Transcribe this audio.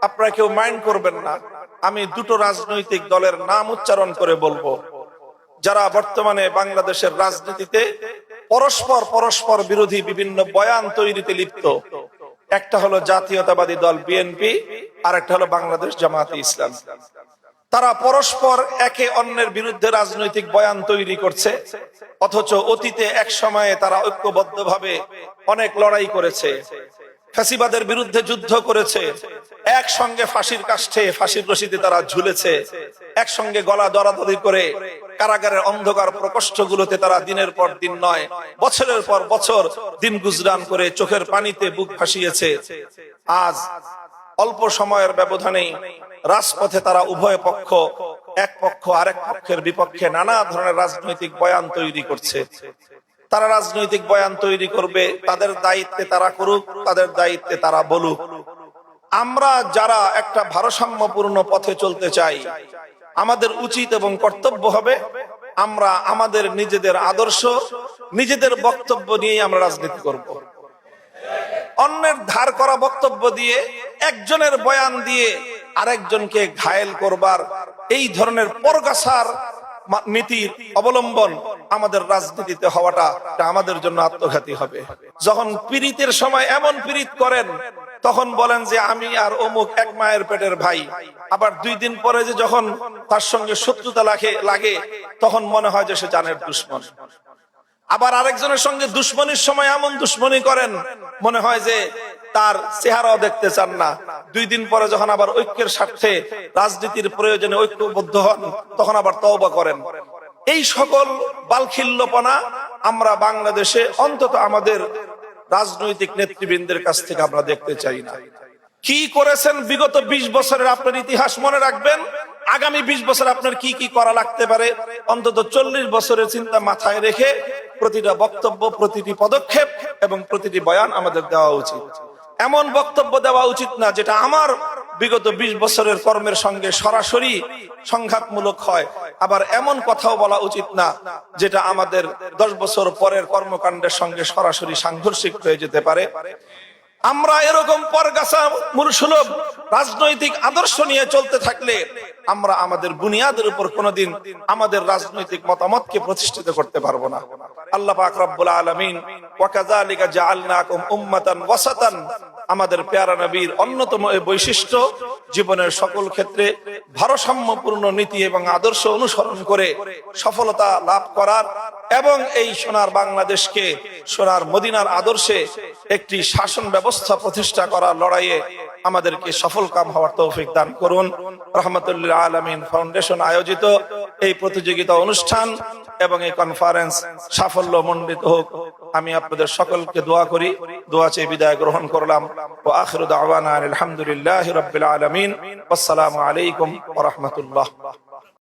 আপনারা কেউ মাইন্ড করবেন না, আমি দুটো রাজনৈতিক দলের নাম উচ্চারণ করে বলবো যারা বর্তমানে বাংলাদেশের রাজনীতিতে পরস্পর বিরোধী বিভিন্ন বয়ান তৈরিতে লিপ্ত। একটা হলো জাতীয়তাবাদী দল বিএনপি, আর একটা হলো বাংলাদেশ জামায়াতে ইসলাম। তারা পরস্পর একে অন্যের বিরুদ্ধে রাজনৈতিক বয়ান তৈরি করছে, অথচ অতীতে এক সময়ে তারা ঐক্যবদ্ধভাবে অনেক লড়াই করেছে, ফ্যাসিবাদের বিরুদ্ধে যুদ্ধ করেছে, একসঙ্গে ফাঁসির কাষ্ঠে ফাঁসির রশিতে তারা ঝুলেছে, একসঙ্গে গলা দরাদরি করে কারাগারের অন্ধকার প্রকোষ্ঠগুলোতে তারা দিনের পর দিন নয় বছরের পর বছর দিন গুজরান করে চোখের পানিতে বুক ভাসিয়েছে। আজ অল্প সময়ের ব্যবধানে রাজপথে তারা উভয় পক্ষ, এক পক্ষ আরেক পক্ষের বিপক্ষে নানা ধরনের রাজনৈতিক বয়ান তৈরি করছে। তারা রাজনৈতিক বয়ান তৈরি করবে, তাদের দায়িত্বে তারা করুক, তাদের দায়িত্বে তারা বলুক। আমরা যারা একটা ভারসাম্যপূর্ণ পথে চলতে চাই, আমাদের উচিত এবং কর্তব্য হবে আমরা আমাদের নিজেদের আদর্শ, নিজেদের বক্তব্য নিয়েই আমরা রাজনীতি করব। অন্যের ধার করা বক্তব্য দিয়ে, একজনের বয়ান দিয়ে আরেকজনকে ঘায়েল করবার এই ধরনের পরগাছার নীতির অবলম্বন আমাদের রাজনীতিতে হওয়াটা আমাদের জন্য আত্মঘাতী হবে। যখন পীড়িতের সময় এমন পীড়িত করেন, তখন বলেন যে আমি আর অমুক এক মায়ের পেটের ভাই, আবার 2 দিন পরে যে যখন তার সঙ্গে শত্রুতা লাগে তখন মনে হয় যে সে জানের দুশ্মন। আবার আরেকজনের সঙ্গে দুশ্মনীর সময় এমন দুশ্মনী করেন, মনে হয় যে তার চেহারাও দেখতে চান না। 2 দিন পরে যখন আবার ঐক্যের স্বার্থে রাজনীতির প্রয়োজনে ঐক্যবদ্ধ হন, তখন আবার তওবা করেন। এই সকল বালখিল্যপনা আমরা বাংলাদেশে অন্তত আমাদের রাজনৈতিক নেতৃবৃন্দের কাছ থেকে আমরা দেখতে চাই না। কি করেছেন বিগত 20 বছরের আপনার ইতিহাস মনে রাখবেন, আগামী 20 বছর আপনার কি কি করা লাগতে পারে অন্তত 40 বছরের চিন্তা মাথায় রেখে প্রতিটা বক্তব্য, প্রতিটি পদক্ষেপ এবং প্রতিটি বয়ান আমাদের দেওয়া উচিত। এমন বক্তব্য দেওয়া উচিত না যেটা আমার বিগত 20 বছরের কর্মের সঙ্গে সরাসরি সংঘাতমূলক হয়, আবার এমন কথাও বলা উচিত না যেটা আমাদের 10 বছর পরের কর্মকাণ্ডের সঙ্গে সরাসরি সাংঘর্ষিক হয়ে যেতে পারে। আমরা এরকম পরগাছা মূলসুলভ রাজনৈতিক আদর্শ নিয়ে চলতে থাকলে আমরা আমাদের বুনিয়াদের উপর কোনোদিন আমাদের রাজনৈতিক মতামতকে প্রতিষ্ঠিত করতে পারবো না। আল্লাহ পাক রব্বুল আলামিন ওয়া কাযালিকা জাআলনাকুম উম্মাতান ওয়াসাতান, আমাদের প্যারা নবীর অন্যতম এই বৈশিষ্ট্য জীবনের সকল ক্ষেত্রে ভারসাম্যপূর্ণ নীতি এবং আদর্শ অনুসরণ করে সফলতা লাভ করার এবং এই সোনার বাংলাদেশকে সোনার মদিনার আদর্শে একটি শাসন ব্যবস্থা প্রতিষ্ঠা করার লড়াইয়ে আমাদেরকে সফল কাম হওয়ার তৌফিক দান করুন। রহমতুল লিল আলামিন ফাউন্ডেশন আয়োজিত এই প্রতিযোগিতা অনুষ্ঠান এবং এই কনফারেন্স সাফল্য মণ্ডিত হোক, আমি আপনাদের সকলকে দোয়া করি। দোয়া চেয়ে বিদায় গ্রহণ করলাম। ওয়া আখিরু দাওয়ানা আলহামদুলিল্লাহি রাব্বিল আলামিন। আসসালামু আলাইকুম ওয়া রাহমাতুল্লাহ।